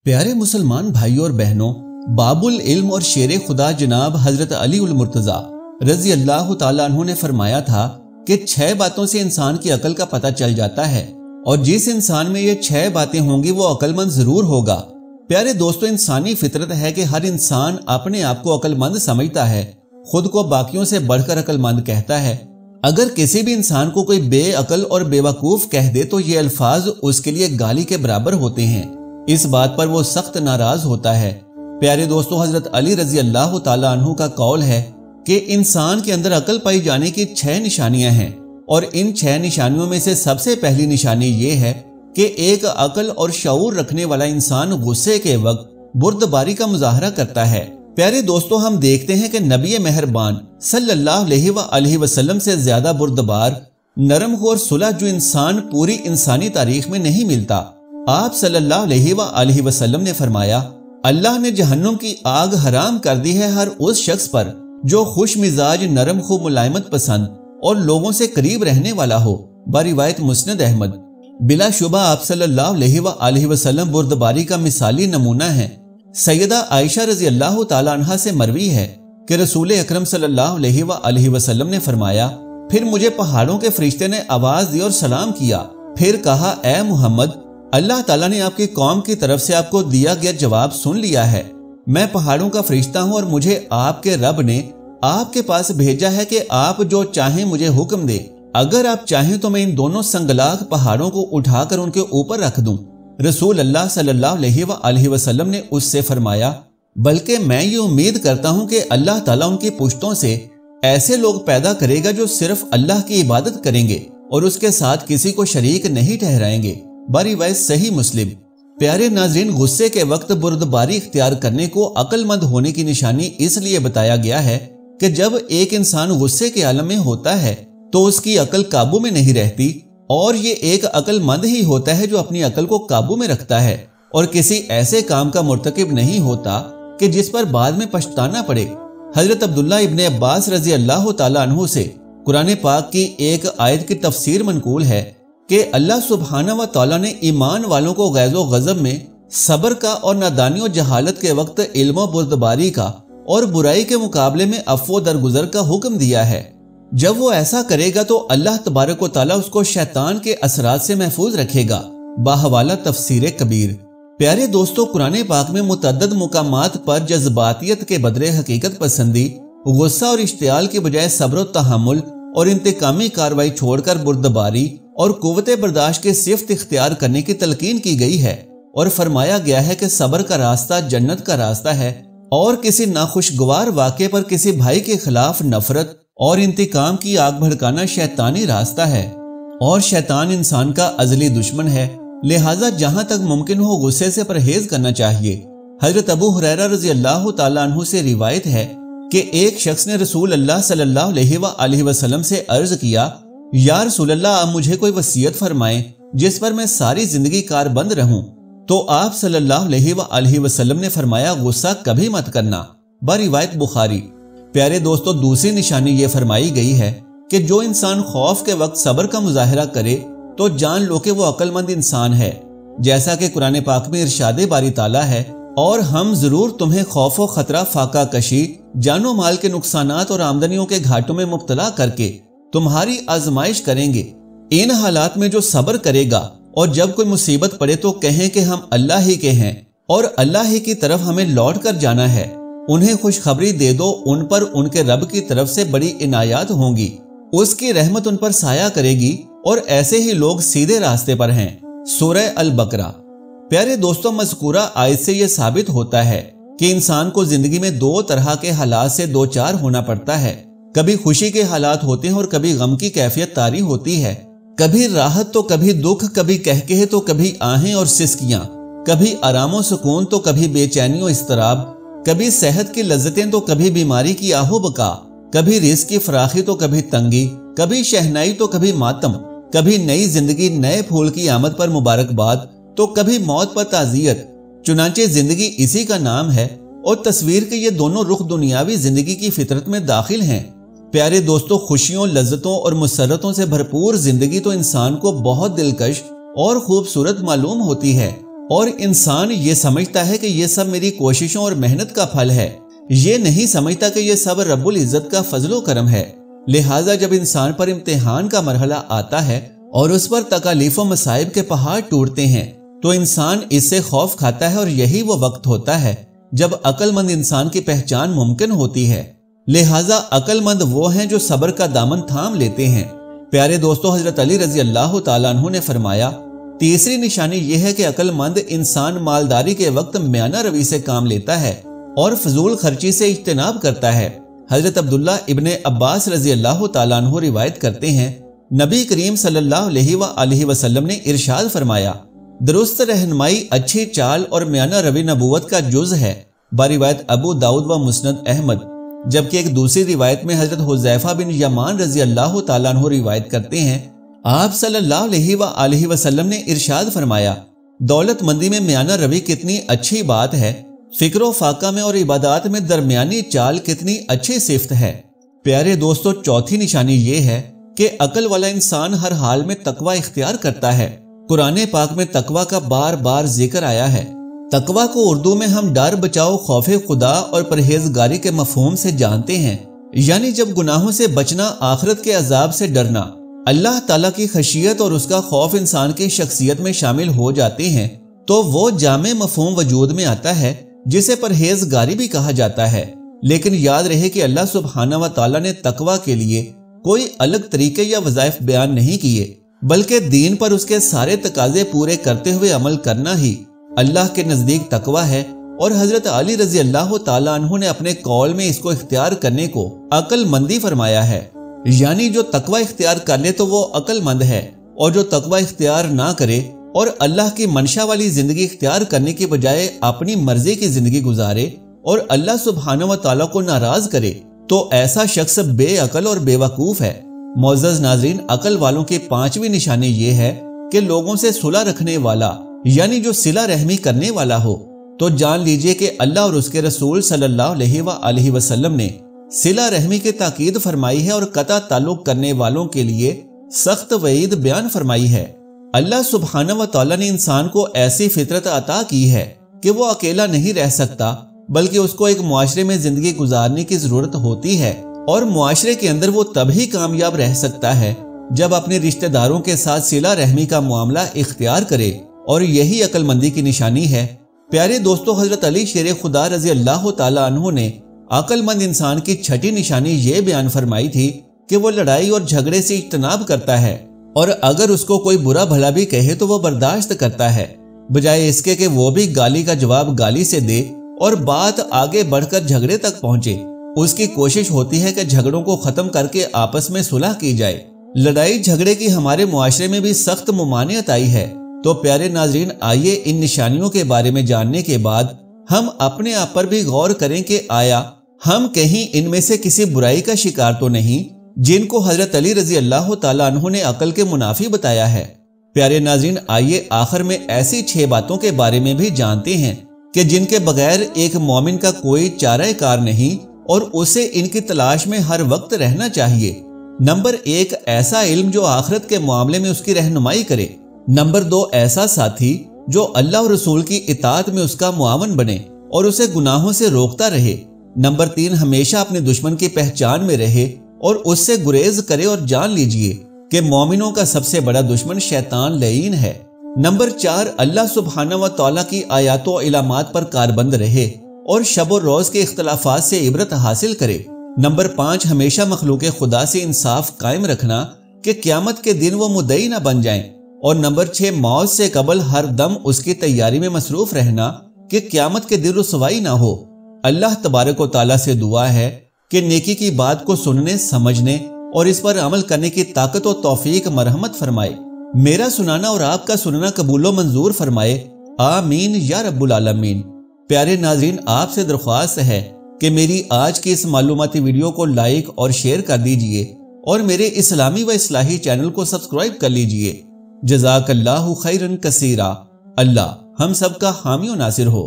پیارے مسلمان بھائیوں اور بہنوں، باب العلم اور شیر خدا جناب حضرت علی المرتضیٰ رضی اللہ تعالیٰ عنہ نے فرمایا تھا کہ 6 باتوں سے انسان کی عقل کا پتہ چل جاتا ہے، اور جس انسان میں یہ 6 باتیں ہوں گی وہ عقل مند ضرور ہوگا۔ پیارے دوستو، انسانی فطرت ہے کہ ہر انسان اپنے آپ کو عقل مند سمجھتا ہے، خود کو باقیوں سے بڑھ کر عقل مند کہتا ہے۔ اگر کسی بھی انسان کو کوئی بے عقل اور بے وقوف کہہ دے تو یہ الفاظ اس کے لیے گالی کے برابر ہوتے ہیں۔ اس بات پر وہ سخت ناراض ہوتا ہے۔ پیارے دوستو، حضرت علی رضی اللہ تعالیٰ عنہ کا قول ہے کہ انسان کے اندر عقل پائی جانے کی 6 نشانیاں ہیں، اور ان 6 نشانیوں میں سے سب سے پہلی نشانی یہ ہے کہ ایک عقل اور شعور رکھنے والا انسان غصے کے وقت بردباری کا مظاہرہ کرتا ہے۔ پیارے دوستو، ہم دیکھتے ہیں کہ نبی مہربان صلی اللہ علیہ وآلہ وسلم سے زیادہ بردبار، نرم اور صلح جو انسان پوری انسانی تاریخ میں نہیں ملتا۔ آپ صلی اللہ علیہ وآلہ وسلم نے فرمایا، اللہ نے جہنم کی آگ حرام کر دی ہے ہر اس شخص پر جو خوش مزاج، نرم خو، ملائمت پسند اور لوگوں سے قریب رہنے والا ہو۔ بروایت مسند احمد۔ بلا شبہ آپ صلی اللہ علیہ وآلہ وسلم بردباری کا مثالی نمونہ ہیں۔ سیدہ عائشہ رضی اللہ تعالیٰ عنہ سے مروی ہے کہ رسول اکرم صلی اللہ علیہ وآلہ وسلم نے فرمایا، پھر مجھے پہاڑوں کے فرشتے نے آواز دی اور سلام کیا، پھر کہا، اے محمد، اللہ تعالیٰ نے آپ کی قوم کی طرف سے آپ کو دیا گیا جواب سن لیا ہے۔ میں پہاڑوں کا فرشتہ ہوں اور مجھے آپ کے رب نے آپ کے پاس بھیجا ہے کہ آپ جو چاہیں مجھے حکم دے۔ اگر آپ چاہیں تو میں ان دونوں سنگلاخ پہاڑوں کو اٹھا کر ان کے اوپر رکھ دوں۔ رسول اللہ صلی اللہ علیہ وآلہ وسلم نے اس سے فرمایا، بلکہ میں یہ امید کرتا ہوں کہ اللہ تعالیٰ ان کی پشتوں سے ایسے لوگ پیدا کرے گا جو صرف اللہ کی عبادت کریں گے اور اس کے ساتھ کسی کو شریک نہیں ٹھہرائیں گے۔ بروایت صحیح مسلم۔ پیارے ناظرین، غصے کے وقت بردباری اختیار کرنے کو عقل مند ہونے کی نشانی اس لیے بتایا گیا ہے کہ جب ایک انسان غصے کے عالم میں ہوتا ہے تو اس کی عقل قابو میں نہیں رہتی، اور یہ ایک عقل مند ہی ہوتا ہے جو اپنی عقل کو قابو میں رکھتا ہے اور کسی ایسے کام کا مرتکب نہیں ہوتا کہ جس پر بعد میں پچھتانا پڑے۔ حضرت عبداللہ ابن عباس رضی اللہ تعالیٰ عنہ سے قرآن پاک کی ایک آیت کی تفسیر منقول ہے کہ اللہ سبحانہ و تعالیٰ نے ایمان والوں کو غیظ و غضب میں صبر کا اور نادانی و جہالت کے وقت علم و بردباری کا اور برائی کے مقابلے میں عفو و درگزر کا حکم دیا ہے۔ جب وہ ایسا کرے گا تو اللہ تبارک و تعالیٰ اس کو شیطان کے اثرات سے محفوظ رکھے گا۔ باحوالہ تفسیر کبیر۔ پیارے دوستو، قرآن پاک میں متعدد مقامات پر جذباتیت کے بدلے حقیقت پسندی، غصہ اور اشتعال کے بجائے صبر و تحمل اور انتقامی کاروائی چھوڑ کر بردباری اور قوت برداشت کی صفت اختیار کرنے کی تلقین کی گئی ہے، اور فرمایا گیا ہے کہ صبر کا راستہ جنت کا راستہ ہے، اور کسی ناخوشگوار واقعے پر کسی بھائی کے خلاف نفرت اور انتقام کی آگ بھڑکانا شیطانی راستہ ہے، اور شیطان انسان کا ازلی دشمن ہے، لہٰذا جہاں تک ممکن ہو غصے سے پرہیز کرنا چاہیے۔ حضرت ابو ہریرہ رضی اللہ تعالیٰ عنہ سے روایت ہے کہ ایک شخص نے رسول اللہ صلی اللہ علیہ وآلہ وسلم سے عرض کیا، یا رسول اللہ، آپ مجھے کوئی وصیت فرمائیں جس پر میں ساری زندگی کار بند رہوں۔ تو آپ صلی اللہ علیہ وآلہ وسلم نے فرمایا، غصہ کبھی مت کرنا۔ بروایت بخاری۔ پیارے دوستو، دوسری نشانی یہ فرمائی گئی ہے کہ جو انسان خوف کے وقت صبر کا مظاہرہ کرے تو جان لو کہ وہ عقل مند انسان ہے، جیسا کہ قرآن پاک میں ارشاد باری تعالیٰ ہے، اور ہم ضرور تمہیں خوف و خطرہ، فاقہ کشی، جان و مال کے نقصانات اور آمدنیوں کے گھاٹوں میں مبتلا کر کے تمہاری آزمائش کریں گے۔ ان حالات میں جو صبر کرے گا اور جب کوئی مصیبت پڑے تو کہیں کہ ہم اللہ ہی کے ہیں اور اللہ ہی کی طرف ہمیں لوٹ کر جانا ہے، انہیں خوشخبری دے دو، ان پر ان کے رب کی طرف سے بڑی عنایات ہوں گی، اس کی رحمت ان پر سایہ کرے گی، اور ایسے ہی لوگ سیدھے راستے پر ہیں۔ سورہ البقرہ۔ پیارے دوستو، مذکورہ آیت سے یہ ثابت ہوتا ہے کہ انسان کو زندگی میں 2 طرح کے حالات سے دوچار ہونا پڑتا ہے۔ کبھی خوشی کے حالات ہوتے ہیں اور کبھی غم کی کیفیت طاری ہوتی ہے، کبھی راحت تو کبھی دکھ، کبھی کہکہے تو کبھی آہیں اور سسکیاں، کبھی آرام و سکون تو کبھی بے چینی و اضطراب، کبھی صحت کی لذتیں تو کبھی بیماری کی آہ و بکا، کبھی رزق کی فراخی تو کبھی تنگی، کبھی شہنائی تو کبھی ماتم، کبھی نئی زندگی، نئے پھول کی آمد پر مبارکباد تو کبھی موت پر تعزیت۔ چنانچہ زندگی اسی کا نام ہے، اور تصویر کے یہ دونوں رخ دنیاوی زندگی کی فطرت میں داخل ہیں۔ پیارے دوستو، خوشیوں، لذتوں اور مسرتوں سے بھرپور زندگی تو انسان کو بہت دلکش اور خوبصورت معلوم ہوتی ہے، اور انسان یہ سمجھتا ہے کہ یہ سب میری کوششوں اور محنت کا پھل ہے، یہ نہیں سمجھتا کہ یہ سب رب العزت کا فضل و کرم ہے۔ لہٰذا جب انسان پر امتحان کا مرحلہ آتا ہے اور اس پر تکالیف و مصائب کے پہاڑ ٹوٹتے ہیں تو انسان اس سے خوف کھاتا ہے، اور یہی وہ وقت ہوتا ہے جب عقل مند انسان کی پہچان ممکن ہوتی ہے۔ لہٰذا عقل مند وہ ہیں جو صبر کا دامن تھام لیتے ہیں۔ پیارے دوستو، حضرت علی رضی اللہ تعالیٰ عنہ نے فرمایا، تیسری نشانی یہ ہے کہ عقل مند انسان مالداری کے وقت میانہ روی سے کام لیتا ہے اور فضول خرچی سے اجتناب کرتا ہے۔ حضرت عبداللہ ابن عباس رضی اللہ تعالیٰ عنہ روایت کرتے ہیں، نبی کریم صلی اللہ علیہ وآلہ وسلم نے ارشاد فرمایا، درست رہنمائی، اچھی چال اور میانہ روی نبوت کا جز ہے، بروایت ابو داؤد و مسند احمد۔ جبکہ ایک دوسری روایت میں حضرت حذیفہ بن یمان رضی اللہ تعالیٰ عنہ روایت کرتے ہیں، آپ صلی اللہ علیہ وآلہ وسلم نے ارشاد فرمایا، دولت مندی میں میانہ روی کتنی اچھی بات ہے، فکر و فاقہ میں اور عبادات میں درمیانی چال کتنی اچھی صفت ہے۔ پیارے دوستو، چوتھی نشانی یہ ہے کہ عقل والا انسان ہر حال میں تقوی اختیار کرتا ہے۔ قرآن پاک میں تقوی کا بار بار ذکر آیا ہے۔ تقوی کو اردو میں ہم ڈر، بچاؤ، خوف خدا اور پرہیزگاری کے مفہوم سے جانتے ہیں، یعنی جب گناہوں سے بچنا، آخرت کے عذاب سے ڈرنا، اللہ تعالیٰ کی خشیت اور اس کا خوف انسان کی شخصیت میں شامل ہو جاتے ہیں تو وہ جامع مفہوم وجود میں آتا ہے جسے پرہیزگاری بھی کہا جاتا ہے۔ لیکن یاد رہے کہ اللہ سبحانہ و تعالیٰ نے تقوی کے لیے کوئی الگ طریقے یا وظائف بیان نہیں کیے، بلکہ دین پر اس کے سارے تقاضے پورے کرتے ہوئے عمل کرنا ہی اللہ کے نزدیک تقوی ہے۔ اور حضرت علی رضی اللہ تعالیٰ عنہ نے اپنے قول میں اس کو اختیار کرنے کو عقل مندی فرمایا ہے، یعنی جو تقوی اختیار کر لے تو وہ عقل مند ہے، اور جو تقوی اختیار نہ کرے اور اللہ کی منشا والی زندگی اختیار کرنے کی بجائے اپنی مرضی کی زندگی گزارے اور اللہ سبحانہ و تعالیٰ کو ناراض کرے تو ایسا شخص بے عقل اور بے وقوف ہے۔ معزز ناظرین، عقل والوں کی پانچویں نشانی یہ ہے کہ لوگوں سے صلح رکھنے والا، یعنی جو صلہ رحمی کرنے والا ہو، تو جان لیجئے کہ اللہ اور اس کے رسول صلی اللہ علیہ وآلہ وسلم نے صلہ رحمی کی تاکید فرمائی ہے اور قطع تعلق کرنے والوں کے لیے سخت وعید بیان فرمائی ہے۔ اللہ سبحانہ و تعالیٰ نے انسان کو ایسی فطرت عطا کی ہے کہ وہ اکیلا نہیں رہ سکتا، بلکہ اس کو ایک معاشرے میں زندگی گزارنے کی ضرورت ہوتی ہے، اور معاشرے کے اندر وہ تبھی کامیاب رہ سکتا ہے جب اپنے رشتہ داروں کے ساتھ صلہ رحمی کا معاملہ اختیار کرے، اور یہی عقل مندی کی نشانی ہے۔ پیارے دوستو، حضرت علی شیر خدا رضی اللہ تعالیٰ عنہ نے عقل مند انسان کی چھٹی نشانی یہ بیان فرمائی تھی کہ وہ لڑائی اور جھگڑے سے اجتناب کرتا ہے، اور اگر اس کو کوئی برا بھلا بھی کہے تو وہ برداشت کرتا ہے، بجائے اس کے کہ وہ بھی گالی کا جواب گالی سے دے اور بات آگے بڑھ کر جھگڑے تک پہنچے۔ اس کی کوشش ہوتی ہے کہ جھگڑوں کو ختم کر کے آپس میں صلح کی جائے۔ لڑائی جھگڑے کی ہمارے معاشرے میں بھی سخت ممانعت آئی ہے۔ تو پیارے ناظرین، آئیے ان نشانیوں کے بارے میں جاننے کے بعد ہم اپنے آپ پر بھی غور کریں کہ آیا ہم کہیں ان میں سے کسی برائی کا شکار تو نہیں جن کو حضرت علی رضی اللہ تعالیٰ عنہ نے عقل کے منافی بتایا ہے۔ پیارے ناظرین، آئیے آخر میں ایسی 6 باتوں کے بارے میں بھی جانتے ہیں کہ جن کے بغیر ایک مومن کا کوئی چارہ کار نہیں اور اسے ان کی تلاش میں ہر وقت رہنا چاہیے۔ نمبر 1، ایسا علم جو آخرت کے معاملے میں اس کی رہنمائی کرے۔ نمبر 2، ایسا ساتھی جو اللہ اور رسول کی اطاعت میں اس کا معاون بنے اور اسے گناہوں سے روکتا رہے۔ نمبر 3، ہمیشہ اپنے دشمن کی پہچان میں رہے اور اس سے گریز کرے اور جان لیجئے کہ مومنوں کا سب سے بڑا دشمن شیطان لعین ہے۔ نمبر 4، اللہ سبحانہ و تعالیٰ کی آیات و علامات پر کاربند رہے اور شب و روز کے اختلافات سے عبرت حاصل کرے۔ نمبر 5، ہمیشہ مخلوق خدا سے انصاف قائم رکھنا کہ قیامت کے دن وہ مدعی نہ بن جائیں۔ اور نمبر 6، موت سے قبل ہر دم اس کی تیاری میں مصروف رہنا کہ قیامت کے دن رسوائی نہ ہو۔ اللہ تبارک و تعالیٰ سے دعا ہے کہ نیکی کی بات کو سننے، سمجھنے اور اس پر عمل کرنے کی طاقت و توفیق مرحمت فرمائے۔ میرا سنانا اور آپ کا سننا قبول و منظور فرمائے، آمین یا رب العالمین۔ پیارے ناظرین، آپ سے درخواست ہے کہ میری آج کی اس معلوماتی ویڈیو کو لائک اور شیئر کر دیجئے اور میرے اسلامی و اصلاحی چینل کو سبسکرائب کر لیجئے۔ جزاک اللہ خیرن کثیرا۔ اللہ ہم سب کا حامی و ناصر ہو۔